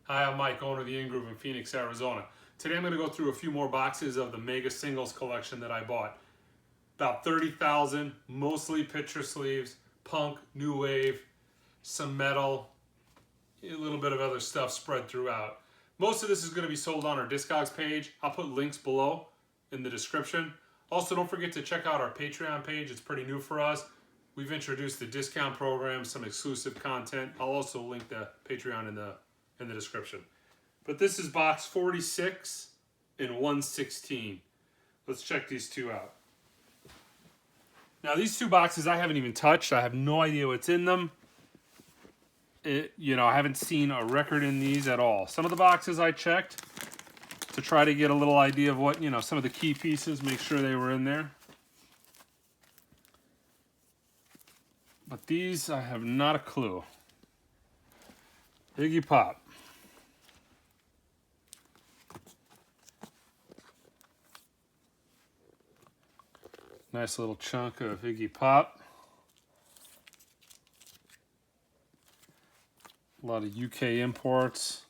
Hi, I'm Mike, owner of the In-Groove in Phoenix, Arizona. Today I'm going to go through a few more boxes of the Mega Singles collection that I bought. About 30,000, mostly picture sleeves, punk, new wave, some metal, a little bit of other stuff spread throughout. Most of this is going to be sold on our Discogs page. I'll put links below in the description. Also, don't forget to check out our Patreon page. It's pretty new for us. We've introduced the discount program, some exclusive content. I'll also link the Patreon in the description. But this is box 46 and 116. Let's check these two out. Now these two boxes I haven't even touched. I have no idea what's in them. I haven't seen a record in these at all. Some of the boxes I checked to try to get a little idea of what, some of the key pieces, make sure they were in there. But these, I have not a clue. Iggy Pop. Nice little chunk of Iggy Pop. A lot of UK imports.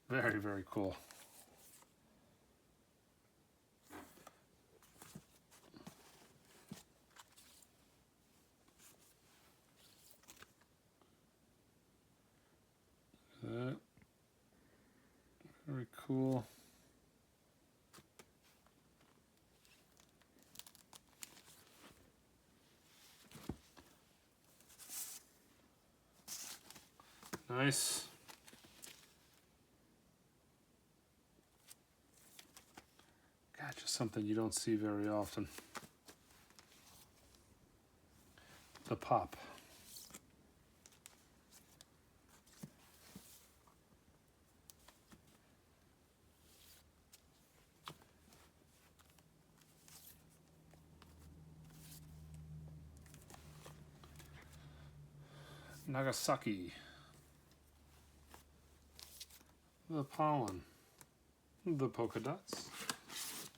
Very, very cool. That. Very cool. Nice. God, just something you don't see very often. The Pop. Nagasaki. The Pollen. The Polka Dots.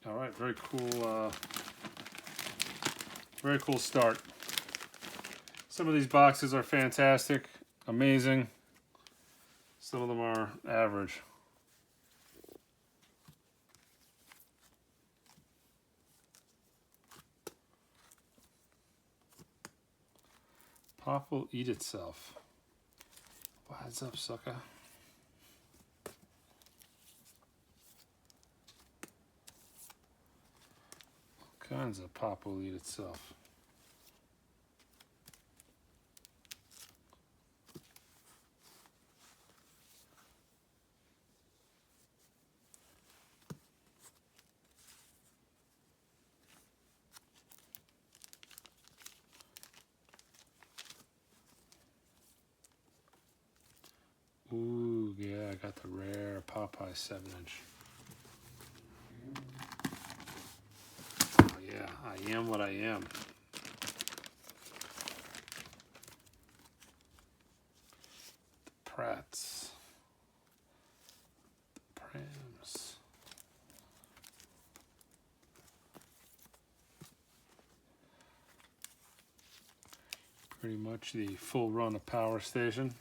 All right, very cool start. Some of these boxes are fantastic, amazing. Some of them are average. Pop will eat itself. What's up, sucker? All kinds of pop will eat itself. Ooh, yeah, I got the rare Popeye 7-inch. Oh yeah, I am what I am. The Pratts. The Prams. Pretty much the full run of Power Station.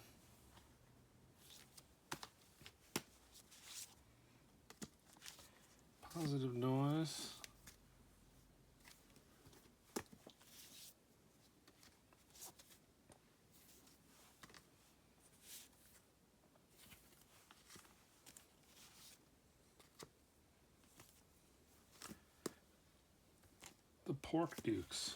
Positive Noise. The Pork Dukes.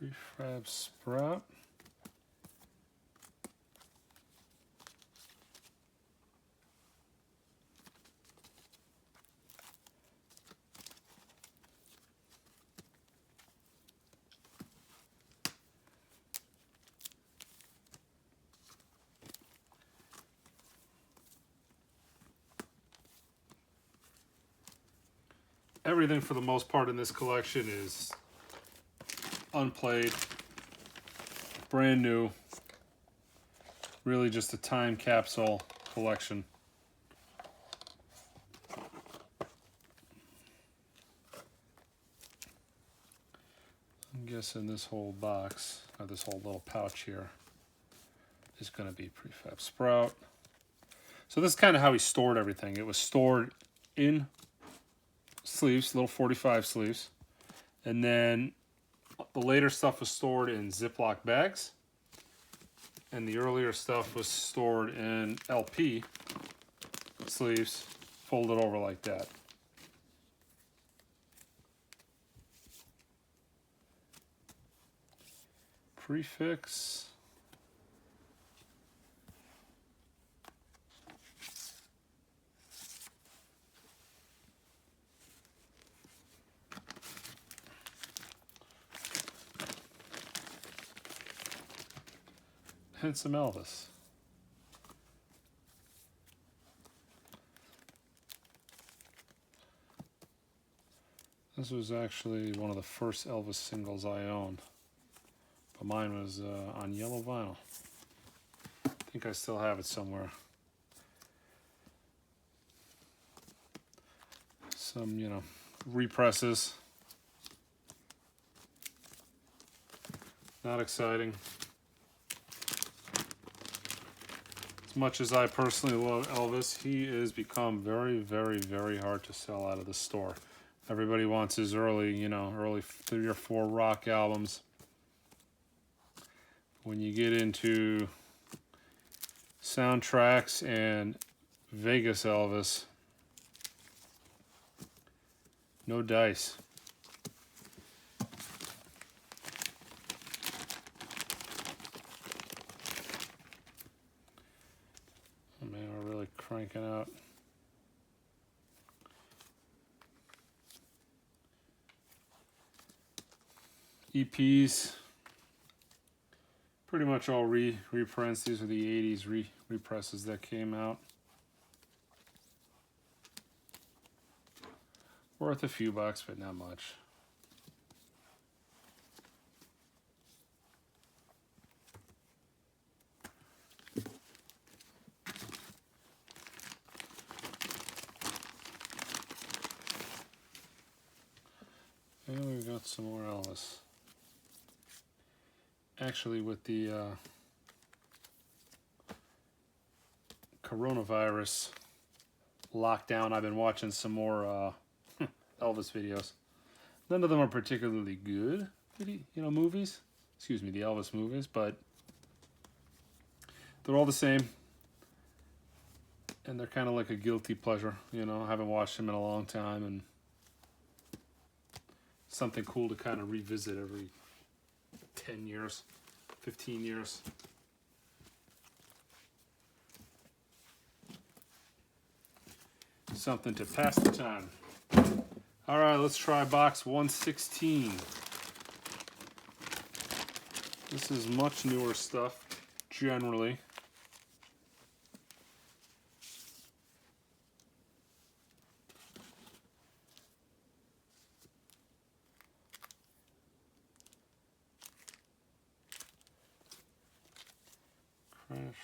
Prefab Sprout. everything for the most part in this collection is unplayed, brand new, really just a time capsule collection. I'm guessing this whole box, or this whole little pouch here, is going to be Prefab Sprout. So this is kind of how he stored everything. It was stored in sleeves, little 45 sleeves. And then the later stuff was stored in Ziploc bags. And the earlier stuff was stored in LP sleeves, folded over like that. Prefix. And some Elvis. This was actually one of the first Elvis singles I owned, but mine was on yellow vinyl. I think I still have it somewhere. Some, you know, represses. Not exciting. As much as I personally love Elvis, he has become very, very, very hard to sell out of the store. Everybody wants his early 3 or 4 rock albums. When you get into soundtracks and Vegas Elvis, no dice. Cranking out. EPs, pretty much all reprints. These are the 80s represses that came out. Worth a few bucks, but not much. And we've got some more Elvis. Actually, with the coronavirus lockdown, I've been watching some more Elvis videos. None of them are particularly good, movies. Excuse me, the Elvis movies, but they're all the same. And they're kind of like a guilty pleasure, I haven't watched them in a long time, and something cool to kind of revisit every 10 years, 15 years. Something to pass the time. All right, let's try box 116. This is much newer stuff, generally.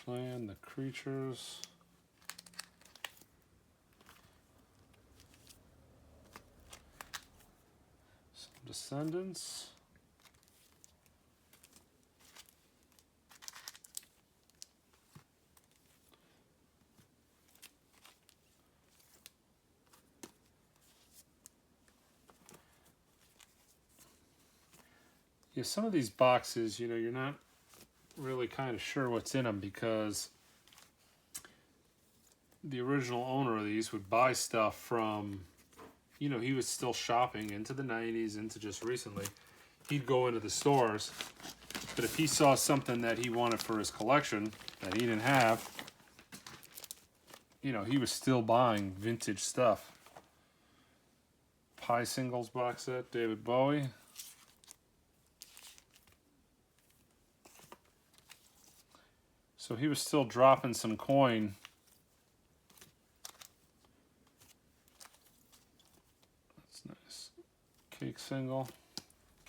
Crashland, The Creatures. Some Descendants. Yeah, some of these boxes, you're not really kind of sure what's in them, because the original owner of these would buy stuff from, he was still shopping into the 90s, into just recently. He'd go into the stores, but if he saw something that he wanted for his collection that he didn't have, he was still buying vintage stuff. Pie Singles box set, David Bowie. So he was still dropping some coin. That's Cake single,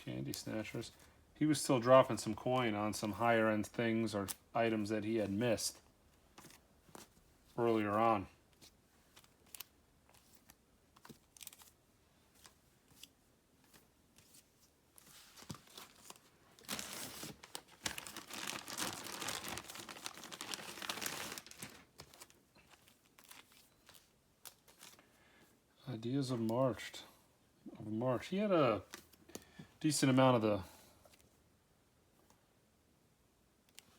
Candy Snatchers. He was still dropping some coin on some higher end things or items that he had missed earlier on. Ideas of March. He had a decent amount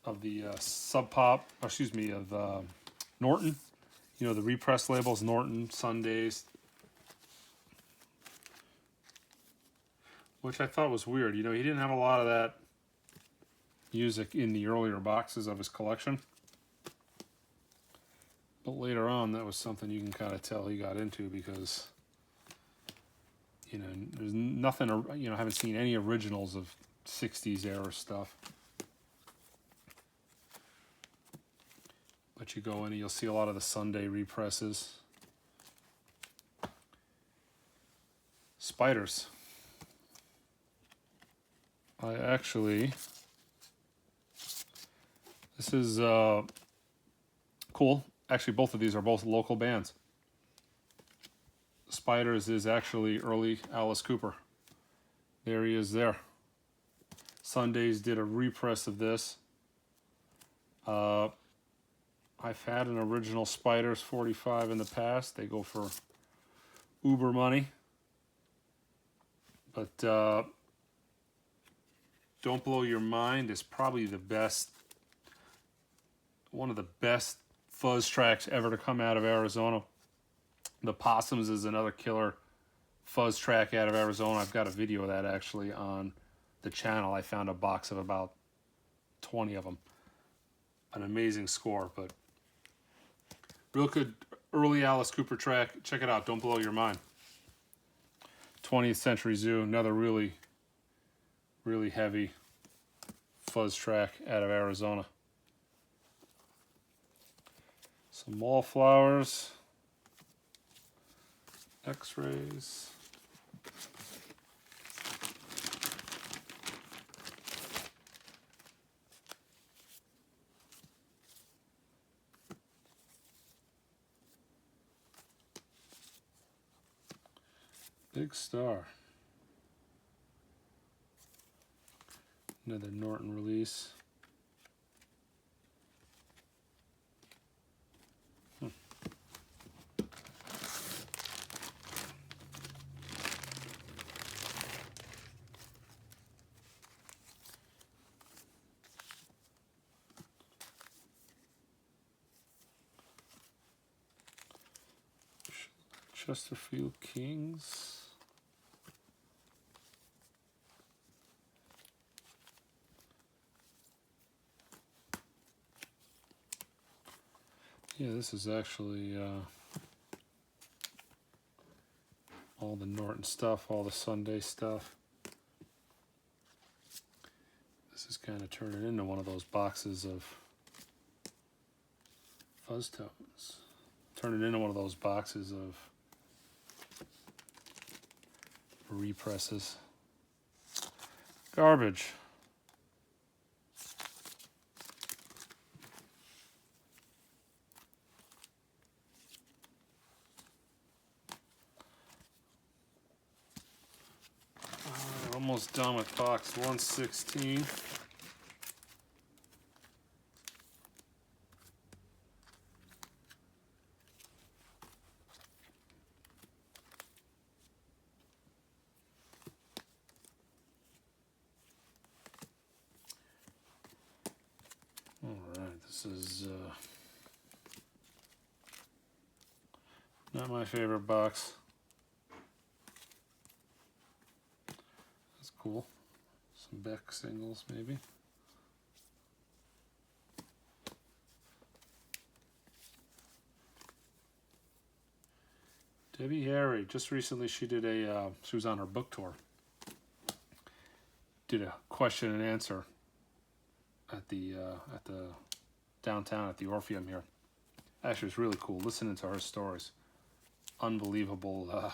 of the Sub Pop, excuse me, of Norton. You know, the repress labels, Norton, Sundays. Which I thought was weird. You know, he didn't have a lot of that music in the earlier boxes of his collection. But later on, that was something you can kind of tell he got into because, you know, there's nothing, you know, I haven't seen any originals of 60s era stuff. But you go in and you'll see a lot of the Sunday represses. Spiders. This is cool. Actually, both of these are both local bands. Spiders is actually early Alice Cooper. There he is there. Sundays did a repress of this. I've had an original Spiders 45 in the past. They go for uber money. But Don't Blow Your Mind is probably the best, one of the best fuzz tracks ever to come out of Arizona. The Possums is another killer fuzz track out of Arizona. I've got a video of that actually on the channel. I found a box of about 20 of them. An amazing score, but real good early Alice Cooper track. Check it out, Don't Blow Your Mind. 20th Century Zoo, another really heavy fuzz track out of Arizona. Some Wallflowers, X-Rays. Big Star. Another Norton release. Chesterfield Kings. Yeah, this is actually all the Norton stuff, all the Sunday stuff. This is kind of turning into one of those boxes of fuzz tones. Turning into one of those boxes of represses. Garbage. Almost done with box 116. All right, this is not my favorite box. Cool. Some Beck singles, maybe. Debbie Harry, just recently she did she was on her book tour. Did a question and answer at the downtown at the Orpheum here. Actually, it was really cool listening to her stories. Unbelievable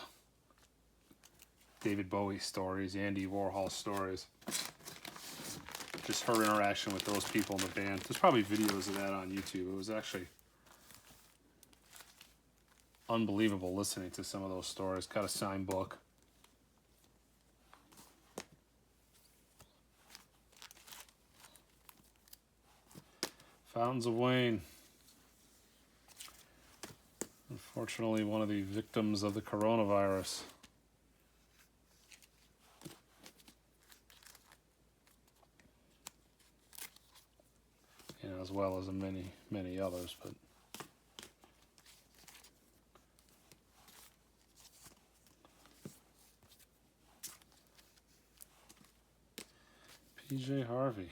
David Bowie stories, Andy Warhol stories. Just her interaction with those people in the band. There's probably videos of that on YouTube. It was actually unbelievable listening to some of those stories. Got a signed book. Fountains of Wayne. Unfortunately, one of the victims of the coronavirus. You know, as well as many others, but PJ Harvey.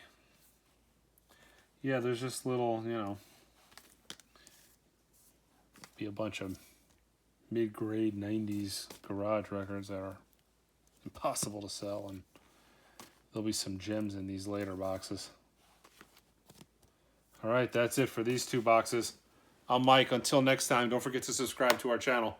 Yeah, there's just little, you know, be a bunch of mid-grade 90s garage records that are impossible to sell, and there'll be some gems in these later boxes. All right, that's it for these two boxes. I'm Mike. Until next time, don't forget to subscribe to our channel.